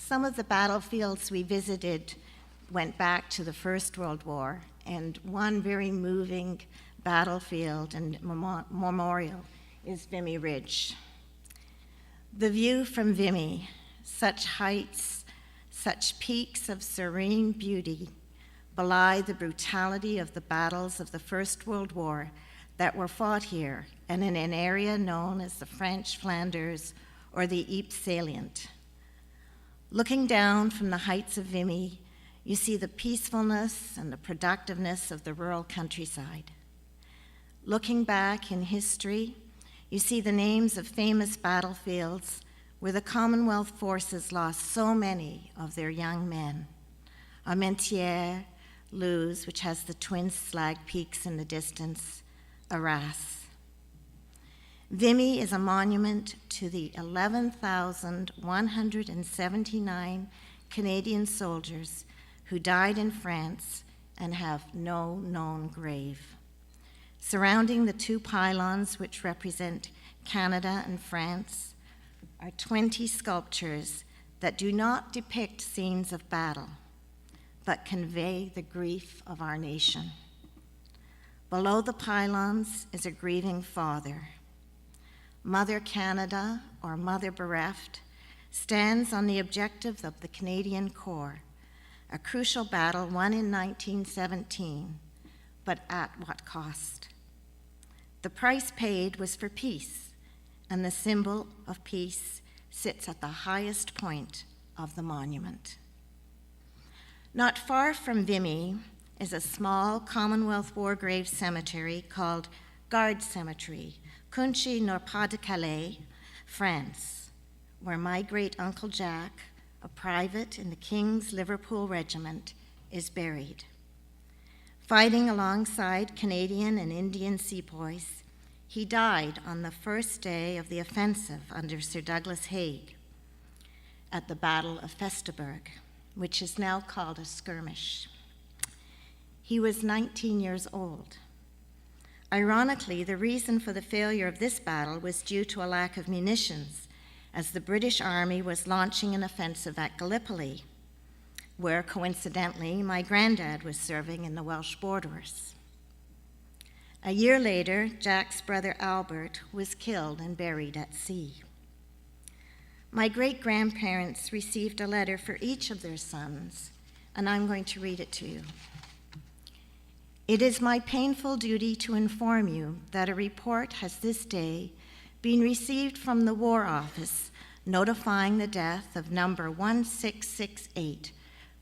Some of the battlefields we visited went back to the First World War, and one very moving battlefield and memorial is Vimy Ridge. The view from Vimy, such heights, such peaks of serene beauty, belie the brutality of the battles of the First World War that were fought here and in an area known as the French Flanders or the Ypres salient. Looking down from the heights of Vimy, you see the peacefulness and the productiveness of the rural countryside. Looking back in history, you see the names of famous battlefields where the Commonwealth forces lost so many of their young men. Armentières, Luz, which has the twin slag peaks in the distance, Arras. Vimy is a monument to the 11,179 Canadian soldiers who died in France and have no known grave. Surrounding the two pylons which represent Canada and France are 20 sculptures that do not depict scenes of battle, but convey the grief of our nation. Below the pylons is a grieving father. Mother Canada, or Mother Bereft, stands on the objectives of the Canadian Corps, a crucial battle won in 1917, but at what cost? The price paid was for peace, and the symbol of peace sits at the highest point of the monument. Not far from Vimy is a small Commonwealth War Grave cemetery called Guard Cemetery, Cunchy-Nord-Pas-de-Calais, France, where my great-uncle Jack, a private in the King's Liverpool Regiment, is buried. Fighting alongside Canadian and Indian sepoys, he died on the first day of the offensive under Sir Douglas Haig at the Battle of Festubert, which is now called a skirmish. He was 19 years old. Ironically, the reason for the failure of this battle was due to a lack of munitions, as the British Army was launching an offensive at Gallipoli, where, coincidentally, my granddad was serving in the Welsh borderers. A year later, Jack's brother Albert was killed and buried at sea. My great-grandparents received a letter for each of their sons, and I'm going to read it to you. It is my painful duty to inform you that a report has this day been received from the War Office notifying the death of number 1668,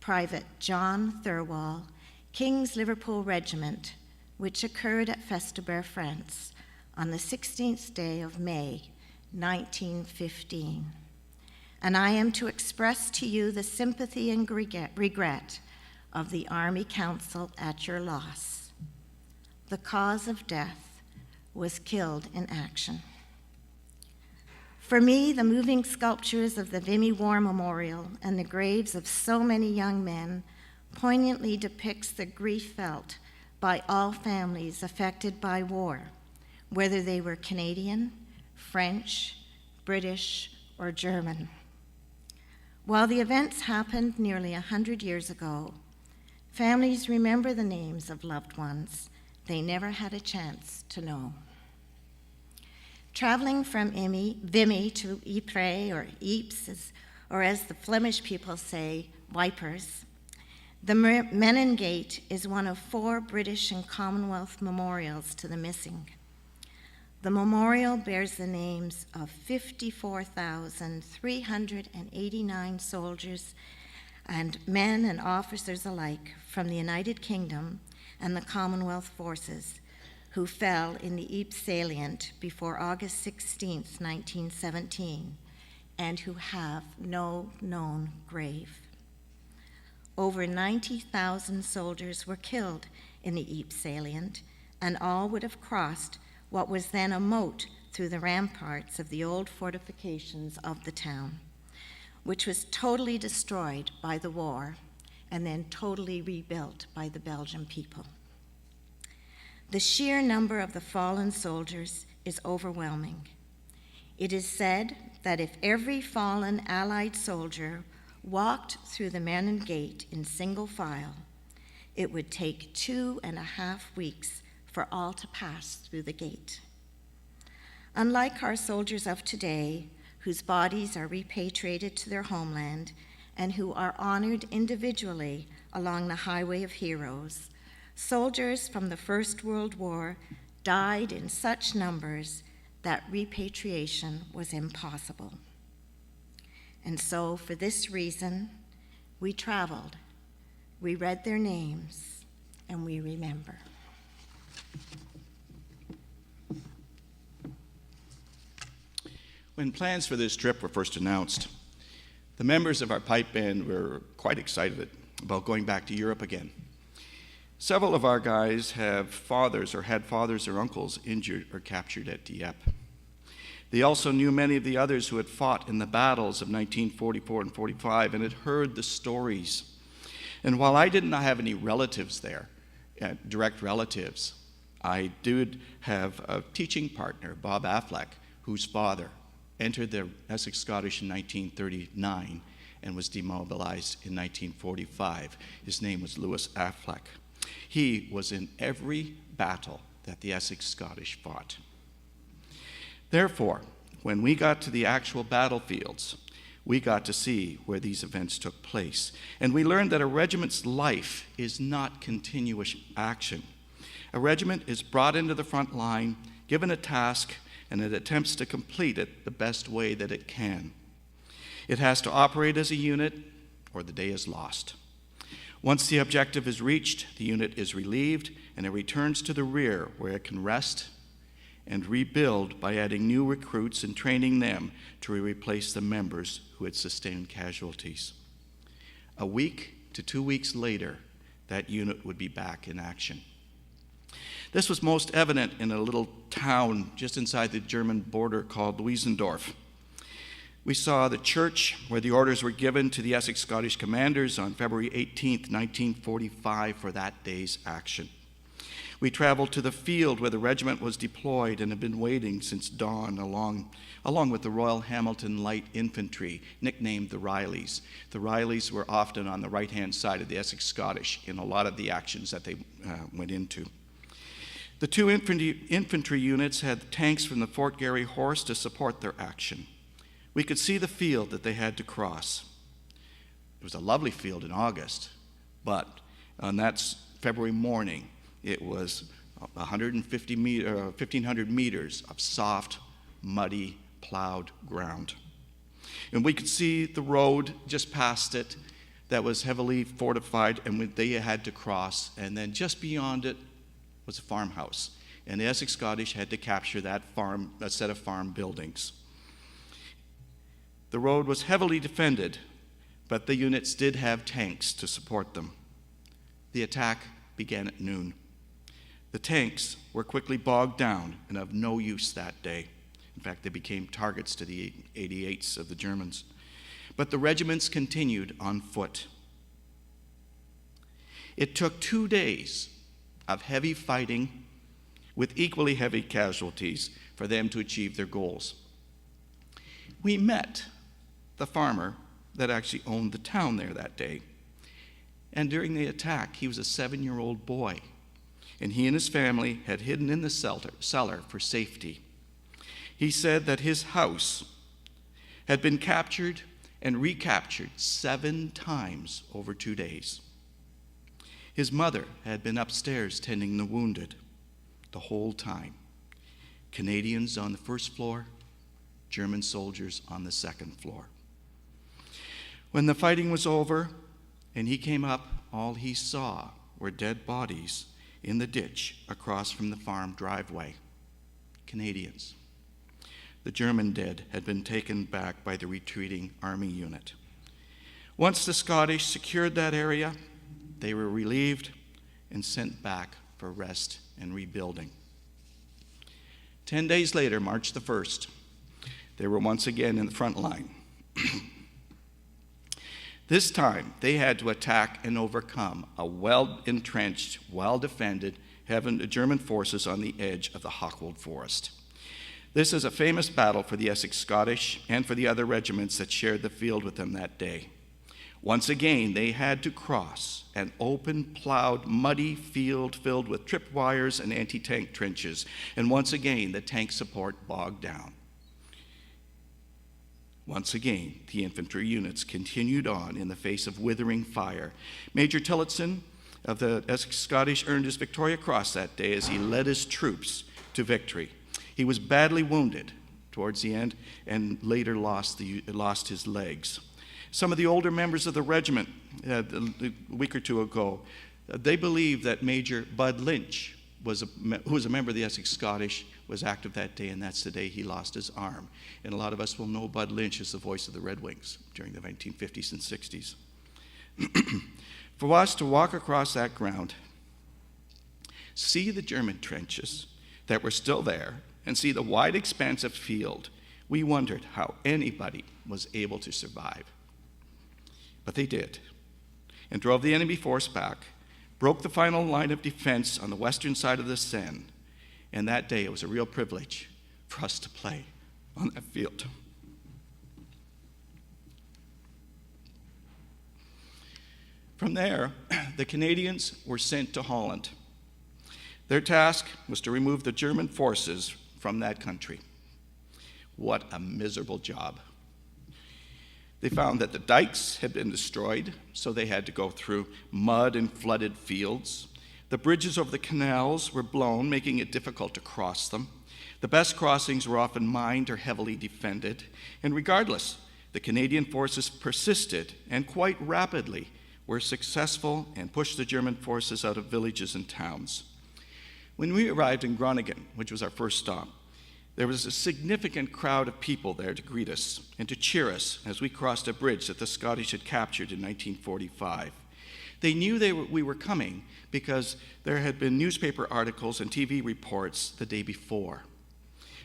Private John Thirlwall, King's Liverpool Regiment, which occurred at Festubert, France, on the 16th day of May, 1915. And I am to express to you the sympathy and regret of the Army Council at your loss. The cause of death was killed in action. For me, the moving sculptures of the Vimy War Memorial and the graves of so many young men poignantly depicts the grief felt by all families affected by war, whether they were Canadian, French, British, or German. While the events happened nearly 100 years ago, families remember the names of loved ones they never had a chance to know. Traveling from Vimy to Ypres, or Ypres, or as the Flemish people say, Wipers, the Menin Gate is one of 4 British and Commonwealth memorials to the missing. The memorial bears the names of 54,389 soldiers and men and officers alike from the United Kingdom and the Commonwealth forces who fell in the Ypres salient before August 16, 1917, and who have no known grave. Over 90,000 soldiers were killed in the Ypres salient, and all would have crossed what was then a moat through the ramparts of the old fortifications of the town, which was totally destroyed by the war and then totally rebuilt by the Belgian people. The sheer number of the fallen soldiers is overwhelming. It is said that if every fallen Allied soldier walked through the Menin Gate in single file, it would take 2.5 weeks for all to pass through the gate. Unlike our soldiers of today, whose bodies are repatriated to their homeland and who are honored individually along the Highway of Heroes, soldiers from the First World War died in such numbers that repatriation was impossible. And so, for this reason, we traveled, we read their names, and we remember. When plans for this trip were first announced, the members of our pipe band were quite excited about going back to Europe again. Several of our guys have fathers or had fathers or uncles injured or captured at Dieppe. They also knew many of the others who had fought in the battles of 1944 and 45 and had heard the stories. And while I did not have any relatives there, direct relatives, I did have a teaching partner, Bob Affleck, whose father entered the Essex Scottish in 1939 and was demobilized in 1945. His name was Lewis Affleck. He was in every battle that the Essex Scottish fought. Therefore, when we got to the actual battlefields, we got to see where these events took place. And we learned that a regiment's life is not continuous action. A regiment is brought into the front line, given a task, and it attempts to complete it the best way that it can. It has to operate as a unit, or the day is lost. Once the objective is reached, the unit is relieved, and it returns to the rear, where it can rest and rebuild by adding new recruits and training them to replace the members who had sustained casualties. A week to 2 weeks later, that unit would be back in action. This was most evident in a little town just inside the German border called Wiesendorf. We saw the church where the orders were given to the Essex Scottish commanders on February 18th, 1945 for that day's action. We traveled to the field where the regiment was deployed and had been waiting since dawn along with the Royal Hamilton Light Infantry, nicknamed the Rileys. The Rileys were often on the right-hand side of the Essex Scottish in a lot of the actions that they went into. The two infantry units had tanks from the Fort Garry Horse to support their action. We could see the field that they had to cross. It was a lovely field in August, but on that February morning, it was 1,500 meters of soft, muddy, plowed ground. And we could see the road just past it that was heavily fortified, and they had to cross, and then just beyond it was a farmhouse, and the Essex Scottish had to capture that set of farm buildings. The road was heavily defended, but the units did have tanks to support them. The attack began at noon. The tanks were quickly bogged down and of no use that day. In fact, they became targets to the 88s of the Germans. But the regiments continued on foot. It took 2 days of heavy fighting with equally heavy casualties for them to achieve their goals. We met the farmer that actually owned the town there that day. And during the attack, he was a 7-year-old boy, and he and his family had hidden in the cellar for safety. He said that his house had been captured and recaptured 7 times over 2 days. His mother had been upstairs tending the wounded the whole time. Canadians on the first floor, German soldiers on the second floor. When the fighting was over and he came up, all he saw were dead bodies in the ditch across from the farm driveway. Canadians. The German dead had been taken back by the retreating army unit. Once the Scottish secured that area, they were relieved and sent back for rest and rebuilding. 10 days later, March the 1st, they were once again in the front line. This time, they had to attack and overcome a well-entrenched, well-defended German forces on the edge of the Hochwald Forest. This is a famous battle for the Essex Scottish and for the other regiments that shared the field with them that day. Once again, they had to cross an open, plowed, muddy field filled with tripwires and anti-tank trenches. And once again, the tank support bogged down. Once again, the infantry units continued on in the face of withering fire. Major Tillotson of the Essex Scottish earned his Victoria Cross that day as he led his troops to victory. He was badly wounded towards the end and later lost his legs. Some of the older members of the regiment, a week or two ago, they believe that Major Bud Lynch, who was a member of the Essex Scottish, was active that day, and that's the day he lost his arm. And a lot of us will know Bud Lynch as the voice of the Red Wings during the 1950s and 60s. For us to walk across that ground, see the German trenches that were still there, and see the wide expanse of field, we wondered how anybody was able to survive. But they did, and drove the enemy force back, broke the final line of defense on the western side of the Seine, and that day it was a real privilege for us to play on that field. From there, the Canadians were sent to Holland. Their task was to remove the German forces from that country. What a miserable job. They found that the dikes had been destroyed, so they had to go through mud and flooded fields. The bridges over the canals were blown, making it difficult to cross them. The best crossings were often mined or heavily defended. And regardless, the Canadian forces persisted and quite rapidly were successful and pushed the German forces out of villages and towns. When we arrived in Groningen, which was our first stop, there was a significant crowd of people there to greet us and to cheer us as we crossed a bridge that the Scottish had captured in 1945. They knew we were coming because there had been newspaper articles and TV reports the day before.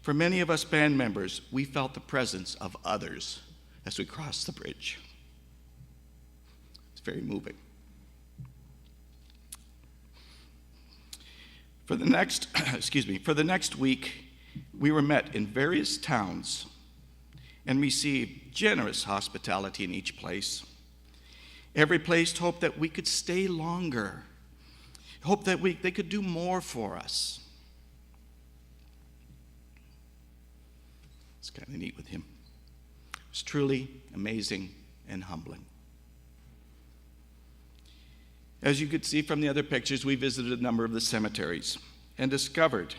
For many of us band members, we felt the presence of others as we crossed the bridge. It's very moving. For the next week, we were met in various towns and received generous hospitality in each place. Every place hoped that we could stay longer, hoped that they could do more for us. It's kind of neat with him. It was truly amazing and humbling. As you could see from the other pictures, we visited a number of the cemeteries and discovered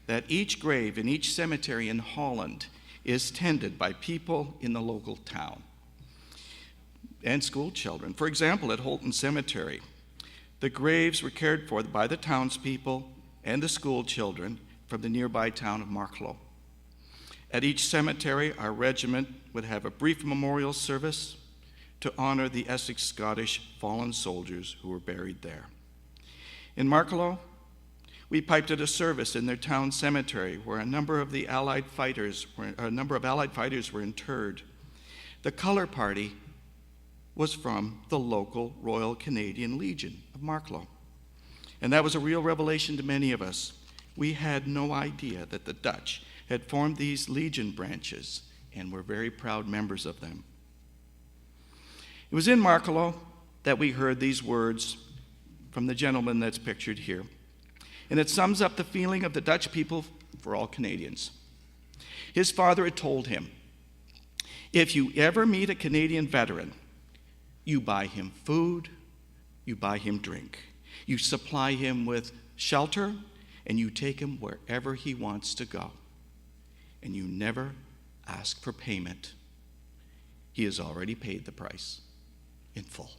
that each grave in each cemetery in Holland is tended by people in the local town and school children. For example, at Holton Cemetery, the graves were cared for by the townspeople and the school children from the nearby town of Marklo. At each cemetery, our regiment would have a brief memorial service to honor the Essex Scottish fallen soldiers who were buried there. In Marklo, we piped at a service in their town cemetery where a number of Allied fighters were interred. The color party was from the local Royal Canadian Legion of Marklo. And that was a real revelation to many of us. We had no idea that the Dutch had formed these Legion branches and were very proud members of them. It was in Marklo that we heard these words from the gentleman that's pictured here. And it sums up the feeling of the Dutch people for all Canadians. His father had told him, if you ever meet a Canadian veteran, you buy him food, you buy him drink, you supply him with shelter, and you take him wherever he wants to go. And you never ask for payment. He has already paid the price in full.